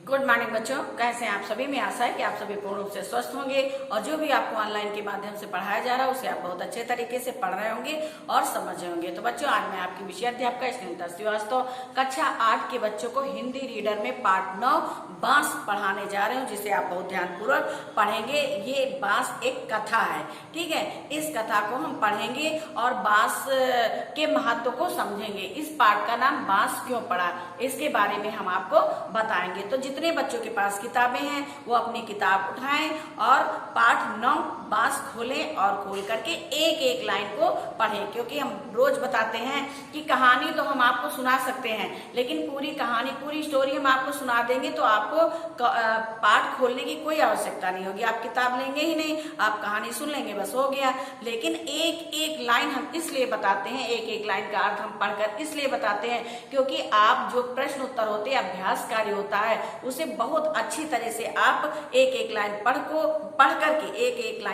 Good morning बच्चों, कैसे हैं आप सभी। मैं आशा है कि आप सभी पूर्ण रूप से स्वस्थ होंगे और जो भी आपको ऑनलाइन के माध्यम से पढ़ाया जा रहा है उसे आप बहुत अच्छे तरीके से पढ़ रहे होंगे और समझ रहे होंगे। तो बच्चों, आज मैं आपकी विषय अध्यापिका स्नेहलता श्रीवास्तव कक्षा 8 के बच्चों को हिंदी रीडर में पाठ 9 बांस पढ़ाने जा रहे हूँ, जिसे आप बहुत ध्यानपूर्वक पढ़ेंगे। ये बांस एक कथा है, ठीक है। इस कथा को हम पढ़ेंगे और बांस के महत्व को समझेंगे। इस पाठ का नाम बांस क्यों पड़ा, इसके बारे में हम आपको बताएंगे। तो जितने बच्चों के पास किताबें हैं वो अपनी किताब उठाएं और पाठ 9 बांस खोलें और खोल करके एक एक लाइन को पढ़ें, क्योंकि हम रोज बताते हैं कि कहानी तो हम आपको सुना सकते हैं, लेकिन पूरी कहानी, पूरी स्टोरी हम आपको सुना देंगे तो आपको पाठ खोलने की कोई आवश्यकता नहीं होगी। आप किताब लेंगे ही नहीं, आप कहानी सुन लेंगे, बस हो गया। लेकिन एक एक लाइन हम इसलिए बताते हैं, एक एक लाइन का अर्थ हम पढ़कर इसलिए बताते हैं क्योंकि आप जो प्रश्न उत्तर होते हैं, अभ्यास कार्य होता है, उसे बहुत अच्छी तरह से आप एक एक लाइन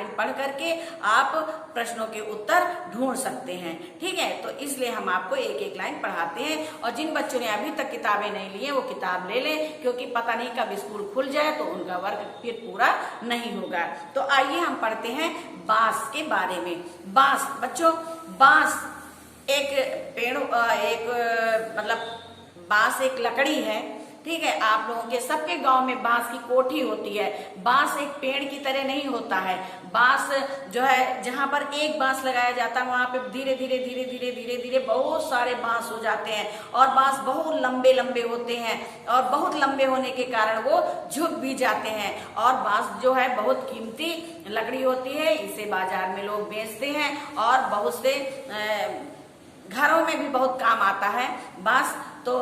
पढ़ करके आप प्रश्नों के उत्तर ढूंढ सकते हैं, ठीक है। तो इसलिए हम आपको एक एक लाइन पढ़ाते हैं। और जिन बच्चों ने अभी तक किताबें नहीं ली है वो किताब ले लें, क्योंकि पता नहीं कब स्कूल खुल जाए तो उनका वर्क फिर पूरा नहीं होगा। तो आइए हम पढ़ते हैं बांस के बारे में। बांस बच्चों, बांस एक पेड़, बांस एक लकड़ी है, ठीक है। आप लोगों के सबके गांव में बांस की कोठी होती है। बांस एक पेड़ की तरह नहीं होता है। बांस जो है, जहां पर एक बांस लगाया जाता है वहां पे धीरे धीरे बहुत सारे बांस हो जाते हैं और बांस बहुत लंबे लंबे होते हैं और बहुत लंबे होने के कारण वो झुक भी जाते हैं। और बांस जो है बहुत कीमती लकड़ी होती है, इसे बाजार में लोग बेचते हैं और बहुत से घरों में भी बहुत काम आता है बांस। तो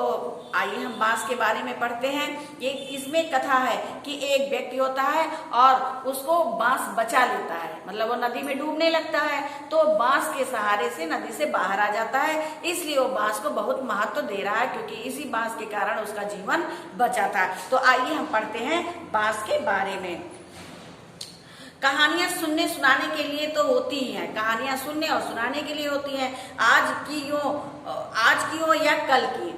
आइए हम बांस के बारे में पढ़ते हैं। इसमें कथा है कि एक व्यक्ति होता है और उसको बांस बचा लेता है, मतलब वो नदी में डूबने लगता है तो बांस के सहारे से नदी से बाहर आ जाता है। इसलिए वो बांस को बहुत महत्व दे रहा है, क्योंकि इसी बांस के कारण उसका जीवन बचा था। तो आइए हम पढ़ते हैं बांस के बारे में। कहानियां सुनने सुनाने के लिए तो होती ही हैं, कहानियां सुनने और सुनाने के लिए होती हैं। आज की हो या कल की,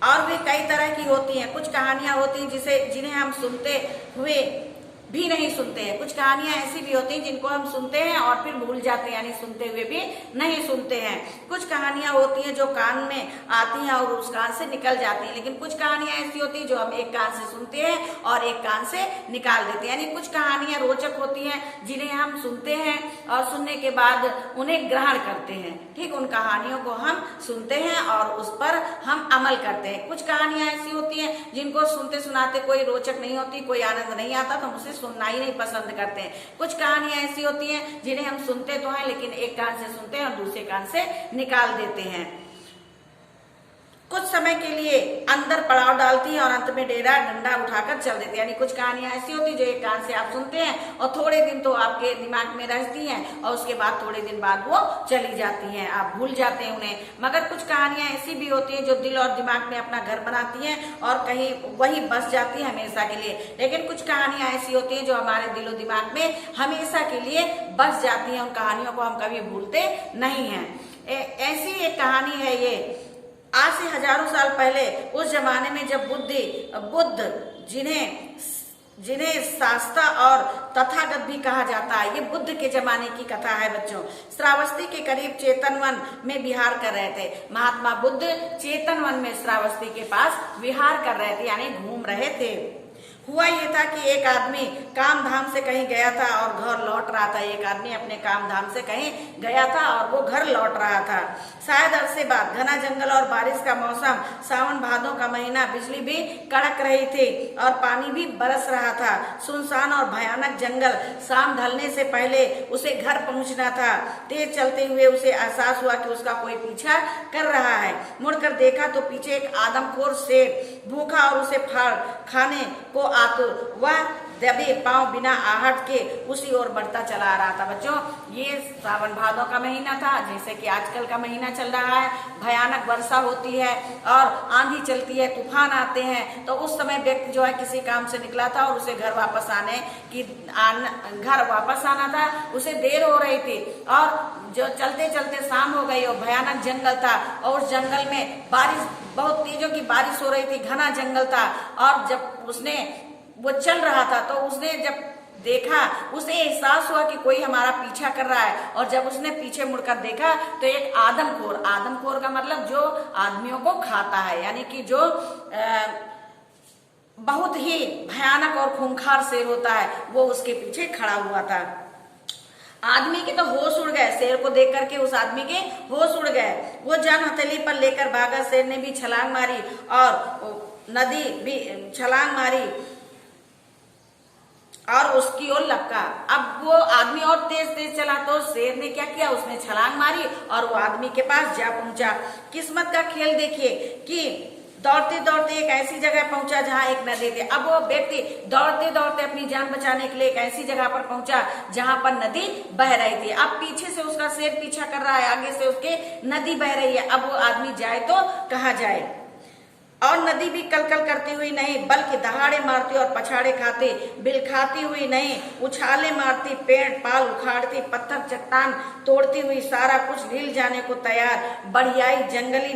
और भी कई तरह की होती हैं। कुछ कहानियां होती हैं जिन्हें हम सुनते हुए भी नहीं सुनते हैं। कुछ कहानियां ऐसी भी होती हैं जिनको हम सुनते हैं और फिर भूल जाते हैं, यानी सुनते हुए भी नहीं सुनते हैं। कुछ कहानियां होती हैं जो कान में आती हैं और उस कान से निकल जाती हैं, लेकिन कुछ कहानियां ऐसी होती हैं जो हम एक कान से सुनते हैं और एक कान से निकाल देते हैं। यानी कुछ कहानियां रोचक होती हैं जिन्हें हम सुनते हैं और सुनने के बाद उन्हें ग्रहण करते हैं, ठीक। उन कहानियों को हम सुनते हैं और उस पर हम अमल करते हैं। कुछ कहानियां ऐसी होती हैं जिनको सुनते सुनाते कोई रोचक नहीं होती, कोई आनंद नहीं आता, तो हम उसे सुनना ही नहीं पसंद करते हैं। कुछ कहानियां ऐसी होती हैं जिन्हें हम सुनते तो हैं लेकिन एक कान से सुनते हैं और दूसरे कान से निकाल देते हैं। कुछ समय के लिए अंदर पड़ाव डालती हैं और अंत में डंडा उठाकर चल देते हैं। यानी कुछ कहानियां ऐसी होती हैं जो एक कान से आप सुनते हैं और थोड़े दिन तो आपके दिमाग में रहती हैं और उसके बाद थोड़े दिन बाद वो चली जाती हैं, आप भूल जाते हैं उन्हें। मगर कुछ कहानियां ऐसी भी होती हैं जो दिल और दिमाग में अपना घर बनाती हैं और कहीं वही बस जाती है हमेशा के लिए। लेकिन कुछ कहानियां ऐसी होती हैं जो हमारे दिलो दिमाग में हमेशा के लिए बस जाती हैं, उन कहानियों को हम कभी भूलते नहीं हैं। ऐसी एक कहानी है ये। आज से हजारों साल पहले, उस जमाने में जब बुद्ध जिन्हें शास्ता और तथागत भी कहा जाता है, ये बुद्ध के जमाने की कथा है बच्चों। श्रावस्ती के करीब चेतन में विहार कर रहे थे। महात्मा बुद्ध चेतन वन में श्रावस्ती के पास विहार कर रहे थे, यानी घूम रहे थे। हुआ ये था कि एक आदमी काम धाम से कहीं गया था और घर लौट रहा था। एक आदमी अपने काम धाम से कहीं गया था और वो घर लौट रहा था। शायद अरसे बाद, घना जंगल और बारिश का मौसम, सावन भादों का महीना, बिजली भी कड़क रही थी और पानी भी बरस रहा था। सुनसान और भयानक जंगल। शाम ढलने से पहले उसे घर पहुंचना था। तेज चलते हुए उसे एहसास हुआ कि उसका कोई पीछा कर रहा है। मुड़कर देखा तो पीछे एक आदमखोर शेर भूखा और उसे फाड़ खाने को आतुर। वह दबे पांव बिना आहट के उसी ओर बढ़ता चला आ रहा था। बच्चों, ये सावन भादों का महीना था, जैसे कि आजकल का महीना चल रहा है। भयानक वर्षा होती है और आंधी चलती है, तूफान आते हैं। तो उस समय व्यक्ति जो है किसी काम से निकला था और उसे घर वापस आना था, उसे देर हो रही थी और जो चलते चलते शाम हो गई और भयानक जंगल था और उस जंगल में बारिश, बहुत तेजों की बारिश हो रही थी, घना जंगल था। और जब वो चल रहा था तो उसने जब देखा, उसे एहसास हुआ कि कोई हमारा पीछा कर रहा है। और जब उसने पीछे मुड़कर देखा तो एक आदमखोर का मतलब जो आदमियों को खाता है, यानी कि जो बहुत ही भयानक और खूंखार शेर होता है, वो उसके पीछे खड़ा हुआ था। आदमी के तो होश उड़ गए, शेर को देख करके उस आदमी के होश उड़ गए। वो जान हथेली पर लेकर भागा। शेर ने भी छलांग मारी और नदी भी छलांग मारी और उसकी ओर लपका। अब वो आदमी और तेज तेज चला तो शेर ने क्या किया, उसने छलांग मारी और वो आदमी के पास जा पहुंचा। किस्मत का खेल देखिए कि दौड़ते दौड़ते एक ऐसी जगह पहुंचा जहां एक नदी थी। अब वो व्यक्ति दौड़ते दौड़ते अपनी जान बचाने के लिए एक ऐसी जगह पर पहुंचा जहां पर नदी बह रही थी। अब पीछे से उसका शेर पीछा कर रहा है, आगे से उसके नदी बह रही है। अब वो आदमी जाए तो कहाँ जाए। और नदी भी कलकल करती हुई नहीं, बल्कि दहाड़े मारती और पछाड़े खाती, बिलखाती हुई नहीं, उछाले मारती, पेड़ पाल उखाड़ती, पत्थर चट्टान तोड़ती हुई सारा कुछ ढील जाने को तैयार। बढ़ियाई जंगली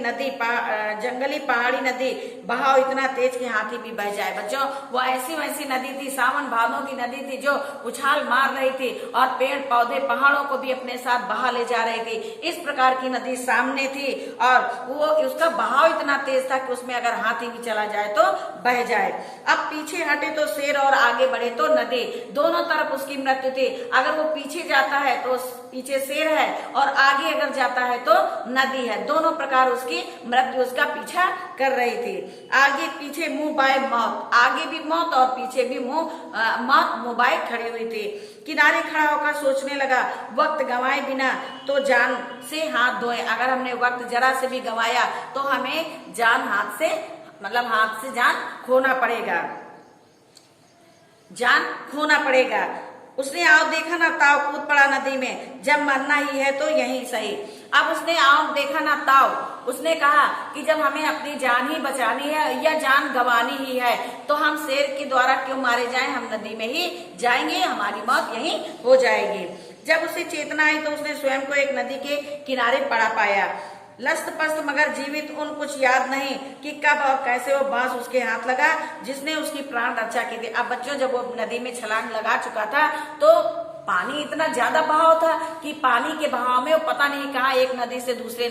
पहाड़ी नदी, बहाव इतना तेज कि हाथी भी बह जाए। बच्चों, वो ऐसी वैसी नदी थी, सावन भादों की नदी थी जो उछाल मार रही थी और पेड़ पौधे पहाड़ों को भी अपने साथ बहा ले जा रही थी। इस प्रकार की नदी सामने थी और वो उसका बहाव इतना तेज था कि उसमें अगर हाथी भी चला जाए तो बह जाए। अब पीछे हटे तो शेर और आगे बढ़े तो नदी, दोनों तरफ उसकी मृत्यु थी। अगर वो पीछे जाता है तो पीछे शेर है और आगे अगर जाता है तो नदी है। दोनों प्रकार उसकी मृत्यु उसका पीछा कर रही थी। आगे पीछे मुंह बाय मौत, आगे भी मौत और पीछे भी मौत मुंह बाय खड़ी हुई थी। किनारे खड़ा होकर सोचने लगा, वक्त गंवाए बिना तो जान से हाथ धोए। अगर हमने वक्त जरा से भी गंवाया तो हमें जान हाथ से जान खोना पड़ेगा। उसने आओ देखा ना ताव, कूद पड़ा नदी में, जब मरना ही है तो यहीं सही। अब उसने आओ देखा ना ताव, उसने कहा कि जब हमें अपनी जान ही बचानी है या जान गंवानी ही है तो हम शेर के द्वारा क्यों मारे जाएं, हम नदी में ही जाएंगे, हमारी मौत यहीं हो जाएगी। जब उसे चेतना आई तो उसने स्वयं को एक नदी के किनारे पड़ा पाया, लस्त पस्त मगर जीवित। उन कुछ याद नहीं कि कब और कैसे वो बांस उसके हाथ लगा जिसने उसकी प्राण रक्षा की थी। अब बच्चों, जब वो नदी में छलांग लगा चुका था तो पानी इतना ज्यादा बहाव था कि पानी के बहाव में वो पता नहीं कहाँ एक नदी से दूसरे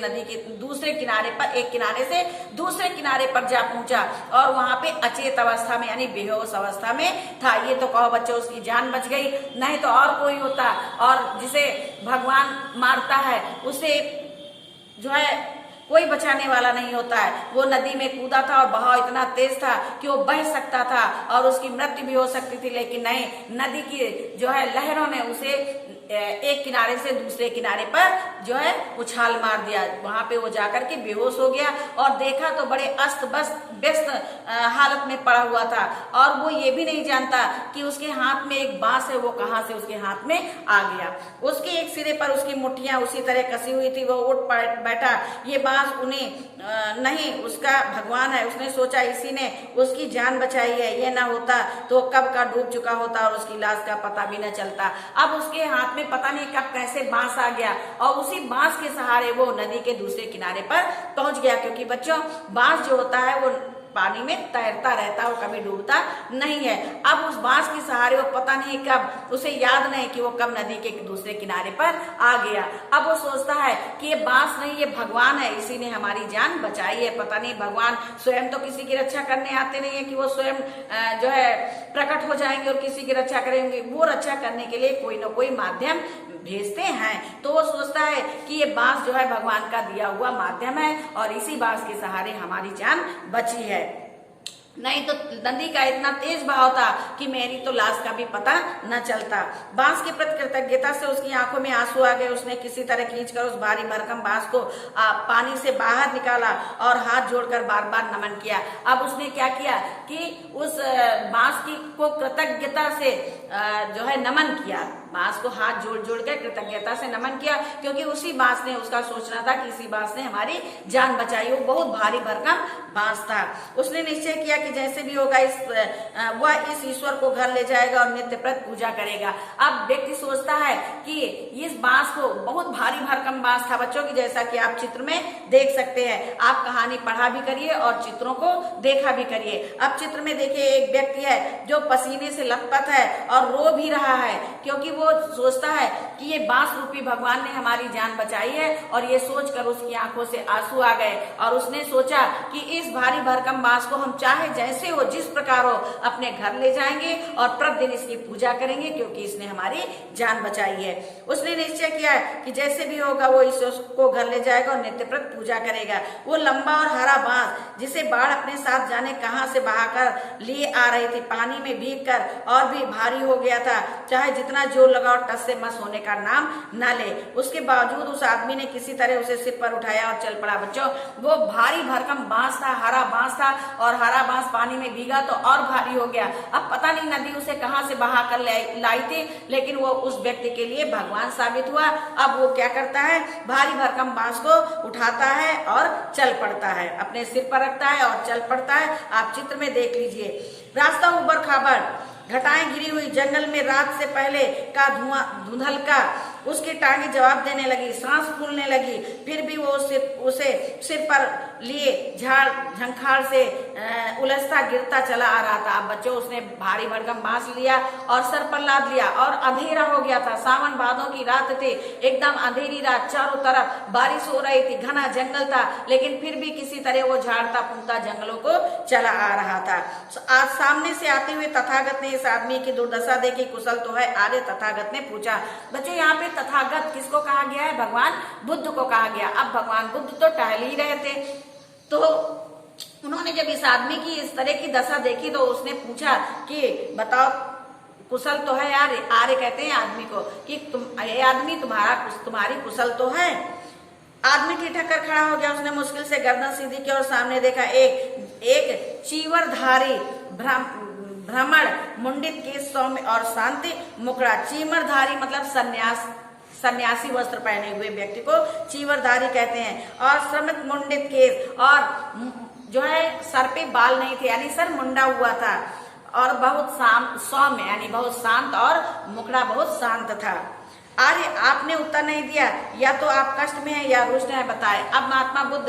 किनारे पर, एक किनारे से दूसरे किनारे पर जा पहुंचा और वहां पे अचेत अवस्था में यानी बेहोश अवस्था में था। ये तो कहो बच्चों उसकी जान बच गई, नहीं तो और कोई होता। और जिसे भगवान मारता है उसे जो है कोई बचाने वाला नहीं होता है। वो नदी में कूदा था और बहाव इतना तेज था कि वो बह सकता था और उसकी मृत्यु भी हो सकती थी, लेकिन नहीं, नदी की जो है लहरों ने उसे एक किनारे से दूसरे किनारे पर जो है उछाल मार दिया। वहां पे वो जाकर के बेहोश हो गया और देखा तो बड़े अस्त व्यस्त हालत में पड़ा हुआ था और वो ये भी नहीं जानता कि उसके हाथ में एक बांस है, वो कहां से उसके हाथ में आ गया। उसके एक सिरे पर उसकी मुट्ठियां उसी तरह कसी हुई थी। वो उठ बैठा, ये बांस उन्हें नहीं, उसका भगवान है। उसने सोचा इसी ने उसकी जान बचाई है, ये ना होता तो कब का डूब चुका होता और उसकी लाश का पता भी न चलता। अब उसके हाथ में पता नहीं कब कैसे बांस आ गया और उसी बांस के सहारे वो नदी के दूसरे किनारे पर पहुंच गया। क्योंकि बच्चों, बांस जो होता है वो पानी में तैरता रहता है, वो कभी डूबता नहीं है। अब उस बांस के सहारे वो पता नहीं कब, उसे याद नहीं कि वो कब नदी के दूसरे किनारे पर आ गया। अब वो सोचता है कि ये बांस नहीं, ये भगवान है, इसी ने हमारी जान बचाई है। पता नहीं भगवान स्वयं तो किसी की रक्षा करने आते नहीं है कि वो स्वयं जो है प्रकट हो जाएंगे और किसी की रक्षा करेंगे। वो रक्षा करने के लिए कोई ना कोई माध्यम भेजते हैं। तो वो सोचता है कि ये बांस जो है भगवान का दिया हुआ माध्यम है और इसी बांस के सहारे हमारी जान बची है। नहीं तो नदी का इतना तेज बहाव था कि मेरी तो लाश का भी पता न चलता। बांस के प्रति कृतज्ञता से उसकी आंखों में आंसू आ गए। उसने किसी तरह खींचकर उस भारी भरकम बांस को पानी से बाहर निकाला और हाथ जोड़कर बार बार नमन किया। अब उसने क्या किया कि उस बांस की को कृतज्ञता से जो है नमन किया। बांस को हाथ जोड़ जोड़ कर कृतज्ञता से नमन किया, क्योंकि उसी बांस ने, उसका सोचना था कि इसी बांस ने हमारी जान बचाई। वो बहुत भारी भरकम बांस था। उसने निश्चय किया कि जैसे भी होगा वह इस ईश्वर को घर ले जाएगा और नित्य प्रत पूजा करेगा। अब व्यक्ति सोचता है कि इस बांस को, बहुत भारी भरकम बांस था बच्चों की, जैसा कि आप चित्र में देख सकते हैं। आप कहानी पढ़ा भी करिए और चित्रों को देखा भी करिए। अब चित्र में देखिए, एक व्यक्ति है जो पसीने से लथपथ है और रो भी रहा है, क्योंकि वो सोचता है कि ये बांस रूपी भगवान ने हमारी जान बचाई है। और ये सोचकर उसकी आंखों से आंसू आ गए और उसने सोचा कि इस भारी भरकम बांस को हम चाहे जैसे हो, जिस प्रकार हो, अपने घर ले जाएंगे और प्रतिदिन इसकी पूजा करेंगे, क्योंकि इसने हमारी जान बचाई है। उसने निश्चय किया कि जैसे भी होगा वो इसको घर ले जाएगा और नित्य प्रत पूजा करेगा। वो लंबा और हरा बांस, जिसे बाढ़ अपने साथ जाने कहां से बहाकर लिए आ रही थी, पानी में भीग कर और भी भारी हो गया था। चाहे जितना जोर लगा और टस से मस होने का नाम न ले। उसके बावजूद उस आदमी ने किसी तरह उसे सिर पर उठाया और चल पड़ा। बच्चों, वो भारी भरकम बांस था, हरा बांस था, और हरा बांस पानी में भीगा तो और भारी हो गया। अब पता नहीं नदी उसे कहां से बहा कर लाई थी, लेकिन वो उस व्यक्ति के लिए भगवान साबित हुआ। अब वो क्या करता है, भारी भरकम बांस को उठाता है और चल पड़ता है, अपने सिर पर रखता है और चल पड़ता है। आप चित्र में देख लीजिए। रास्ता उबड़ खाबड़, घटाएं घिरी हुई, जंगल में रात से पहले का धुआं धुंधल का। उसकी टांगे जवाब देने लगी, सांस फूलने लगी, फिर भी वो उसे सिर पर लिए झाड़ झंखाड़ से उलझता गिरता चला आ रहा था। अब बच्चों, उसने भारी भरकम बांस लिया और सर पर लाद लिया और अंधेरा हो गया था। सावन भादों की रात थी, एकदम अंधेरी रात, चारों तरफ बारिश हो रही थी, घना जंगल था, लेकिन फिर भी किसी तरह वो झाड़ता फूंकता जंगलों को चला आ रहा था। आज सामने से आते हुए तथागत ने इस आदमी की दुर्दशा देखी। कुशल तो है आर्य, तथागत ने पूछा। बच्चों, यहाँ पे तथागत किसको कहा गया है? भगवान बुद्ध को कहा गया। अब भगवान बुद्ध तो टहल ही रहे थे, तो उन्होंने जब इस आदमी की इस तरह की दशा देखी तो उसने पूछा कि बताओ, कुशल तो है आर्य? आर्य कहते हैं आदमी को कि ये आदमी तुम्हारी कुशल तो है? आदमी ठिठक कर खड़ा हो गया। उसने मुश्किल से गर्दन सीधी की और सामने देखा एक चीवरधारी भ्रमण मुंडित केश, सौम्य और शांति मुखड़ा। चीवरधारी मतलब सन्यासी वस्त्र पहने हुए व्यक्ति को चीवरधारी कहते हैं। और श्रमित मुंडित केश, और जो है सर पे बाल नहीं थे, यानी सर मुंडा हुआ था, और बहुत सौम्य यानी बहुत शांत, और मुखड़ा बहुत शांत था। आर्य, आपने उत्तर नहीं दिया, या तो आप कष्ट में हैं या रुष्ट हैं, बताएं। अब महात्मा बुद्ध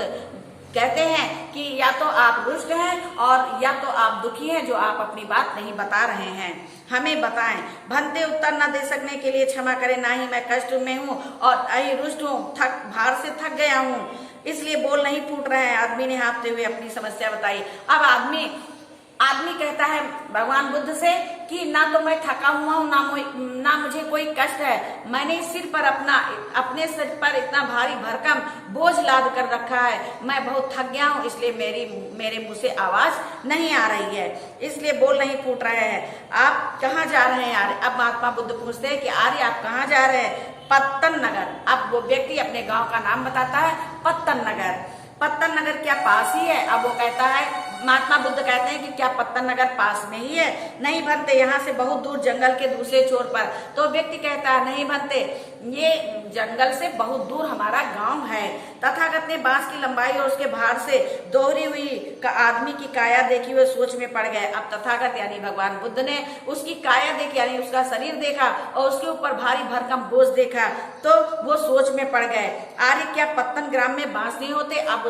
कहते हैं कि या तो आप रुष्ट हैं और या तो आप दुखी हैं, जो आप अपनी बात नहीं बता रहे हैं, हमें बताएं। भंते, उत्तर न दे सकने के लिए क्षमा करें, ना ही मैं कष्ट में हूँ और अहि रुष्ट हूँ, भार से थक गया हूँ, इसलिए बोल नहीं फूट रहे हैं। आदमी ने हाँफते हुए अपनी समस्या बताई। अब आदमी कहता है भगवान बुद्ध से कि ना तो मैं थका हुआ हूँ, ना मुझे कोई कष्ट है, मैंने सिर पर अपने सिर पर इतना भारी भरकम बोझ लाद कर रखा है, मैं बहुत थक गया हूँ, इसलिए मेरे मुंह से आवाज नहीं आ रही है, इसलिए बोल नहीं फूट रहे हैं। आप कहाँ जा रहे हैं आर्य? अब महात्मा बुद्ध पूछते हैं कि आर्य आप कहाँ जा रहे हैं? पत्तन नगर। अब वो व्यक्ति अपने गांव का नाम बताता है, पत्तन नगर। पत्तन नगर क्या पास ही है? अब वो कहता है, महात्मा बुद्ध कहते हैं कि क्या पत्तन नगर पास में ही है? नहीं भंते, यहाँ से बहुत दूर जंगल के दूसरे छोर पर। तो व्यक्ति कहता है, नहीं भंते, ये जंगल से बहुत दूर हमारा गांव है। तथागत ने बांस की लंबाई और उसके भार से दोहरी हुई आदमी की काया देखी हुए सोच में पड़ गए। अब तथागत यानी भगवान बुद्ध ने उसकी काया देखी, यानी उसका शरीर देखा और उसके ऊपर भारी भरकम बोझ देखा, तो वो सोच में पड़ गए। आर्य, क्या पत्तन ग्राम में बांस नहीं होते? अब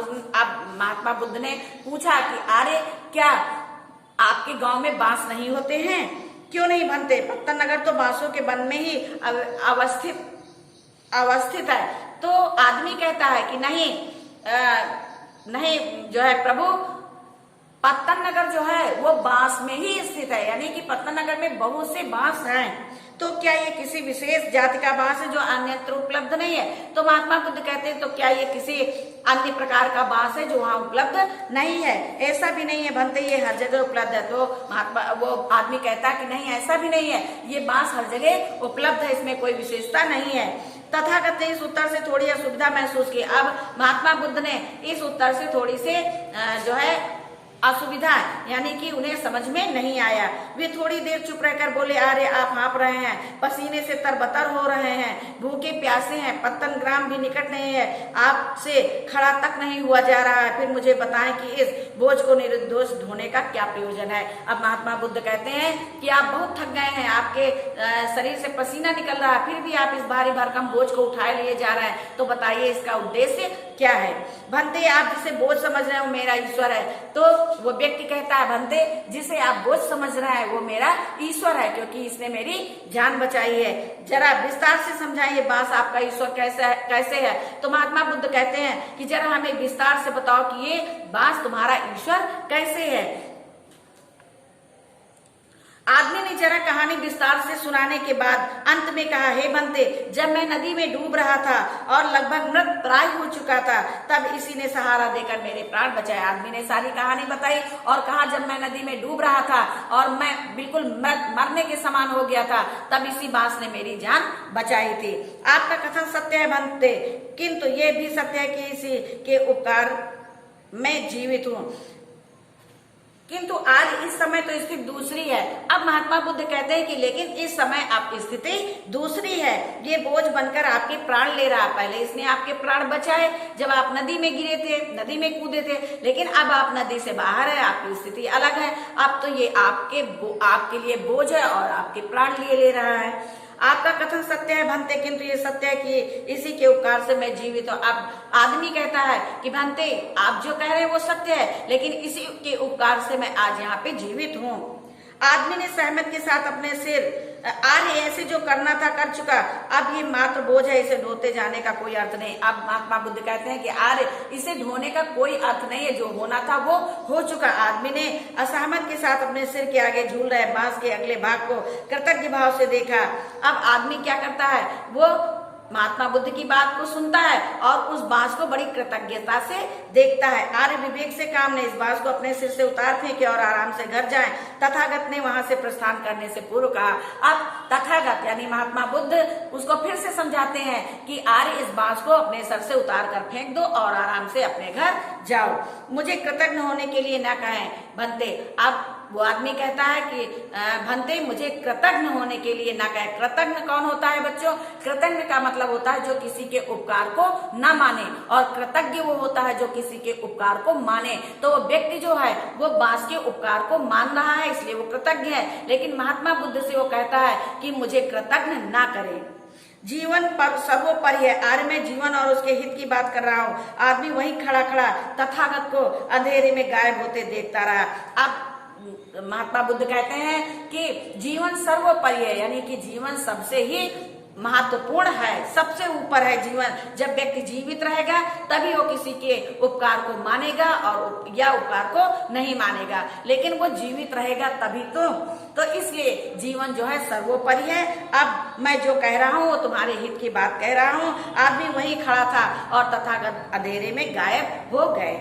महात्मा बुद्ध ने पूछा कि आर्य, क्या आपके गांव में बांस नहीं होते हैं? क्यों नहीं बनते? पत्तन नगर तो बांसों के वन में ही अवस्थित है। तो आदमी कहता है कि नहीं जो है प्रभु, पत्तन नगर जो है वो बांस में ही स्थित है, यानी कि पत्तन नगर में बहुत से बांस हैं। तो क्या ये किसी विशेष जाति का बांस है जो अन्यत्र उपलब्ध नहीं है? तो महात्मा बुद्ध कहते हैं तो क्या ये किसी अन्य प्रकार का बांस है जो वहां उपलब्ध नहीं है? ऐसा भी नहीं है भंते, ये हर जगह उपलब्ध है। तो महात्मा वो आदमी कहता है कि नहीं, ऐसा भी नहीं है, ये बांस हर जगह उपलब्ध है, इसमें कोई विशेषता नहीं है। तथागत ने इस उत्तर से थोड़ी असुविधा महसूस की। अब महात्मा बुद्ध ने इस उत्तर से थोड़ी से जो है असुविधा, यानी कि उन्हें समझ में नहीं आया। वे थोड़ी देर चुप रहकर बोले, अरे आप हाँप रहे हैं, पसीने से तरबतर हो रहे हैं, भूखे प्यासे हैं, पत्तन ग्राम भी निकट नहीं है, आपसे खड़ा तक नहीं हुआ जा रहा है, फिर मुझे बताएं कि इस बोझ को निर्दोष ढोने का क्या प्रयोजन है? अब महात्मा बुद्ध कहते हैं कि आप बहुत थक गए हैं, आपके शरीर से पसीना निकल रहा है, फिर भी आप इस भारी भरकम बोझ को उठाए लिए जा रहे हैं, तो बताइए इसका उद्देश्य क्या है? भंते, आप जिसे बोझ समझ रहे हो मेरा ईश्वर है। तो वो व्यक्ति कहता है, भंते, जिसे आप बोझ समझ रहे हैं वो मेरा ईश्वर है, क्योंकि इसने मेरी जान बचाई है। जरा विस्तार से समझाइए, बांस आपका ईश्वर कैसे है? तो महात्मा बुद्ध कहते हैं कि जरा हमें विस्तार से बताओ कि ये बांस तुम्हारा ईश्वर कैसे है? आदमी ने जरा कहानी विस्तार से सुनाने के बाद अंत में कहा, हे भंते, जब मैं नदी में डूब रहा था और लगभग मृत प्राय हो चुका था, तब इसी ने सहारा देकर मेरे प्राण बचाए। आदमी ने सारी कहानी बताई और कहा, जब मैं नदी में डूब रहा था और मैं बिल्कुल मरने के समान हो गया था, तब इसी बांस ने मेरी जान बचाई थी। आपका कथन सत्य है भंते, किंतु ये भी सत्य है कि इसी के उपकार में जीवित हूँ, किंतु आज इस समय तो स्थिति दूसरी है। अब महात्मा बुद्ध कहते हैं कि लेकिन इस समय आपकी स्थिति दूसरी है, ये बोझ बनकर आपके प्राण ले रहा है। पहले इसने आपके प्राण बचाए जब आप नदी में गिरे थे, नदी में कूदे थे, लेकिन अब आप नदी से बाहर है, आपकी स्थिति अलग है। अब तो ये आपके लिए बोझ है और आपके प्राण लिए ले रहा है। आपका कथन सत्य है भंते, किंतु ये सत्य है कि इसी के उपकार से मैं जीवित हूँ। अब आदमी कहता है कि भंते, आप जो कह रहे हैं वो सत्य है, लेकिन इसी के उपकार से मैं आज यहाँ पे जीवित हूँ। आदमी ने सहमत के साथ अपने सिर, आर्य ऐसे जो करना था कर चुका, अब ये मात्र बोझ है, इसे ढोते जाने का कोई अर्थ नहीं। अब महात्मा बुद्ध कहते हैं कि आर्य, इसे ढोने का कोई अर्थ नहीं है, जो होना था वो हो चुका। आदमी ने असहमत के साथ अपने सिर के आगे झूल रहे बांस के अगले भाग को कृतज्ञ भाव से देखा। अब आदमी क्या करता है, वो महात्मा बुद्ध की बात को सुनता है और उस बांस को बड़ी कृतज्ञता से देखता है। आर्य विवेक से काम ने इस बांस को अपने सिर से उतार फेंके और आराम से घर जाएं। तथागत ने वहां से प्रस्थान करने से पूर्व कहा। अब तथागत यानी महात्मा बुद्ध उसको फिर से समझाते हैं कि आर्य, इस बांस को अपने सर से उतार कर फेंक दो और आराम से अपने घर जाओ, मुझे कृतज्ञ होने के लिए न कहें भंते। अब वो आदमी कहता है कि भंते, मुझे कृतज्ञ होने के लिए ना कहे। कृतज्ञ कौन होता है बच्चों? कृतज्ञ का मतलब होता है जो किसी के उपकार को न माने, और कृतज्ञ वो होता है जो किसी के उपकार को माने। तो वो व्यक्ति जो है वो बांस के उपकार को मान रहा है, इसलिए वो कृतज्ञ है। लेकिन महात्मा बुद्ध से वो कहता है कि मुझे कृतज्ञ ना करे। जीवन पर सर्वोपरि है। आर्य में जीवन और उसके हित की बात कर रहा हूँ। आदमी वहीं खड़ा खड़ा तथागत को अंधेरे में गायब होते देखता रहा। अब महात्मा बुद्ध कहते हैं कि जीवन सर्वोपरि है, यानी कि जीवन सबसे ही महत्वपूर्ण है, सबसे ऊपर है जीवन। जब व्यक्ति जीवित रहेगा तभी वो किसी के उपकार को मानेगा और या उपकार को नहीं मानेगा, लेकिन वो जीवित रहेगा तभी तो इसलिए जीवन जो है सर्वोपरि है। अब मैं जो कह रहा हूँ वो तुम्हारे हित की बात कह रहा हूँ। आदमी वहीं खड़ा था और तथागत अंधेरे में गायब हो गए।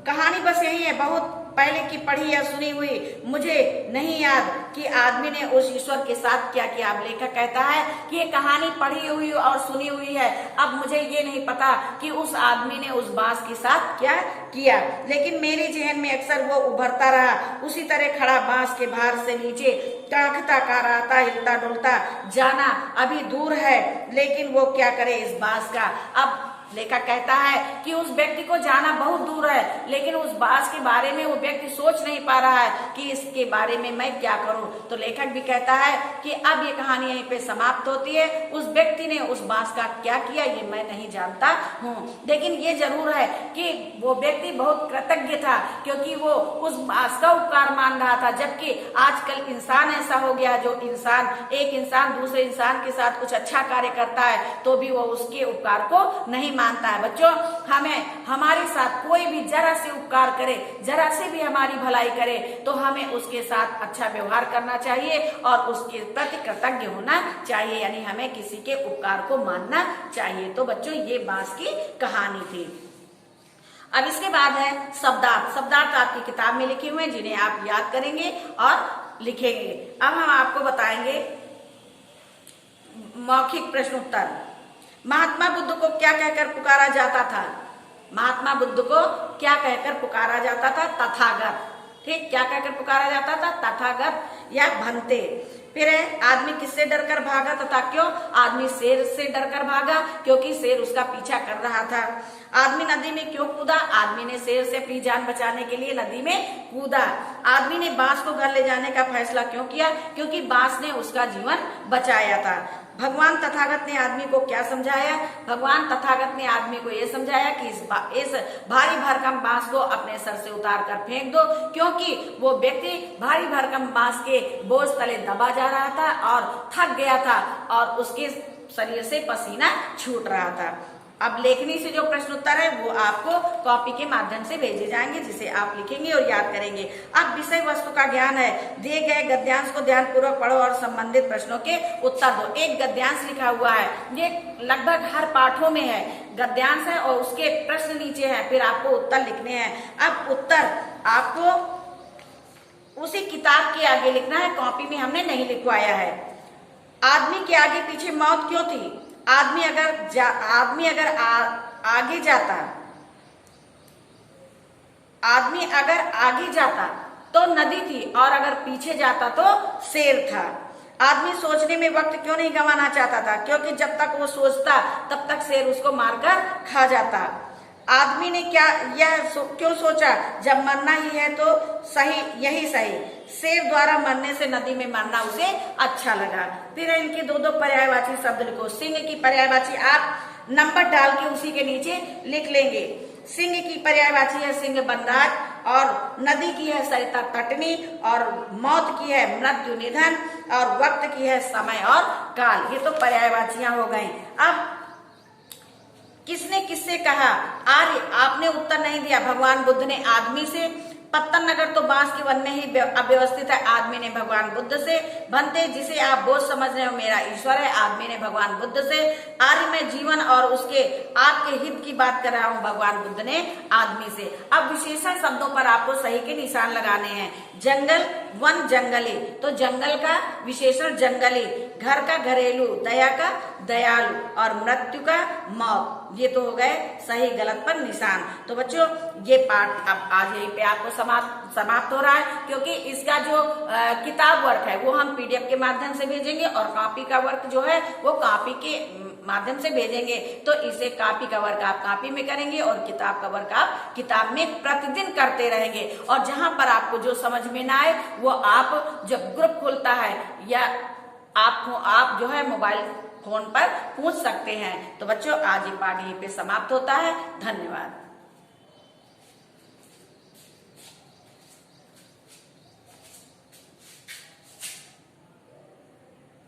कहानी बस यही है, बहुत पहले की पढ़ी या सुनी हुई, मुझे नहीं याद कि आदमी ने उस ईश्वर के साथ क्या किया। अब लेखक कहता है कि ये कहानी पढ़ी हुई और सुनी हुई है, अब मुझे ये नहीं पता कि उस आदमी ने उस बांस के साथ क्या किया, लेकिन मेरे जहन में अक्सर वो उभरता रहा, उसी तरह खड़ा बांस के भार से नीचे टांकता कराता हिलता डुलता जाना अभी दूर है, लेकिन वो क्या करे इस बांस का। अब लेखक कहता है कि उस व्यक्ति को जाना बहुत दूर है, लेकिन उस बांस के बारे में वो व्यक्ति सोच नहीं पा रहा है कि इसके बारे में मैं क्या करूं। तो लेखक भी कहता है कि अब ये कहानी यहीं पे समाप्त होती है। उस व्यक्ति ने उस बांस का क्या किया ये मैं नहीं जानता हूं, लेकिन ये जरूर है कि वो व्यक्ति बहुत कृतज्ञ था, क्योंकि वो उस बांस का उपकार मान रहा था। जबकि आजकल इंसान ऐसा हो गया, जो एक इंसान दूसरे इंसान के साथ कुछ अच्छा कार्य करता है तो भी वो उसके उपकार को नहीं मानता है। बच्चों, हमें हमारे साथ कोई भी जरा से उपकार करे, जरा से भी हमारी भलाई करे तो हमें उसके साथ अच्छा व्यवहार करना चाहिए और उसके प्रति कृतज्ञ होना चाहिए, यानी हमें किसी के उपकार को मानना चाहिए। तो बच्चों, ये बांस की कहानी थी। अब इसके बाद है शब्दार्थ। शब्दार्थ आपकी किताब में लिखे हुए हैं, जिन्हें आप याद करेंगे और लिखेंगे। अब हम आपको बताएंगे मौखिक प्रश्न उत्तर। महात्मा बुद्ध को क्या कहकर पुकारा जाता था? महात्मा बुद्ध को क्या कहकर पुकारा जाता था? तथागत। ठीक, क्या कहकर पुकारा जाता था? तथागत या भंते। फिर है आदमी किससे डरकर भागा तथा क्यों? आदमी शेर से डरकर भागा क्योंकि शेर उसका पीछा कर रहा था। आदमी नदी में क्यों कूदा? आदमी ने शेर से अपनी जान बचाने के लिए नदी में कूदा। आदमी ने बांस को घर ले जाने का फैसला क्यों किया? क्योंकि बांस ने उसका जीवन बचाया था। भगवान तथागत ने आदमी को क्या समझाया? भगवान तथागत ने आदमी को यह समझाया कि इस भारी भरकम बांस को अपने सर से उतार कर फेंक दो, क्योंकि वो व्यक्ति भारी भरकम बांस के बोझ तले दबा जा रहा था और थक गया था और उसके शरीर से पसीना छूट रहा था। अब लेखनी से जो प्रश्न उत्तर है वो आपको कॉपी के माध्यम से भेजे जाएंगे, जिसे आप लिखेंगे और याद करेंगे। अब विषय वस्तु का ज्ञान है। दिए गए गद्यांश को ध्यानपूर्वक पढ़ो और संबंधित प्रश्नों के उत्तर दो। एक गद्यांश लिखा हुआ है, ये लगभग हर पाठों में है। गद्यांश है और उसके प्रश्न नीचे है, फिर आपको उत्तर लिखने हैं। अब उत्तर आपको उसी किताब के आगे लिखना है, कॉपी में हमने नहीं लिखवाया है। आदमी के आगे पीछे मौत क्यों थी? आदमी अगर आगे जाता तो नदी थी और अगर पीछे जाता तो शेर था। आदमी सोचने में वक्त क्यों नहीं गंवाना चाहता था? क्योंकि जब तक वो सोचता तब तक शेर उसको मारकर खा जाता। आदमी ने क्यों सोचा जब मरना ही है तो यही सही। शेर द्वारा मरने से नदी में मरना उसे अच्छा लगा। फिर इनके दो पर्यायवाची शब्द लिखो। सिंह की पर्यायवाची आप नंबर डाल के उसी के नीचे लिख लेंगे। सिंह की पर्यायवाची है सिंह वनराज, और नदी की है सरिता तटनी, और मौत की है मृत्यु निधन, और वक्त की है समय और काल। ये तो पर्यायवाचियां हो गई। अब किसने किससे कहा? आर्य, आपने उत्तर नहीं दिया। भगवान बुद्ध ने आदमी से। पत्तन नगर तो बांस के वन में ही अव्यवस्थित है, आदमी ने भगवान बुद्ध से। भंते, जिसे आप बोझ समझ रहे हो मेरा ईश्वर है, आदमी ने भगवान बुद्ध से। आर्य में जीवन और उसके आपके हित की बात कर रहा हूं, भगवान बुद्ध ने आदमी से। अब विशेषण शब्दों पर आपको सही के निशान लगाने हैं। जंगल, वन, जंगली, तो जंगल का विशेषण जंगली, घर का घरेलू, दया का दयालु, और मृत्यु का मौत। ये तो हो गए सही गलत पर निशान। तो बच्चों, ये पाठ अब आज यहीं पे आपको समाप्त हो रहा है, क्योंकि इसका जो किताब वर्क है वो हम पीडीएफ के माध्यम से भेजेंगे और कॉपी का वर्क जो है वो कॉपी के माध्यम से भेजेंगे। तो इसे कॉपी का वर्क आप कॉपी में करेंगे और किताब का वर्क आप किताब में प्रतिदिन करते रहेंगे। और जहां पर आपको जो समझ में ना आए वो आप जब ग्रुप खुलता है या आप जो है मोबाइल फोन पर पूछ सकते हैं। तो बच्चों, आज ये पाठ यहीं पे समाप्त होता है। धन्यवाद।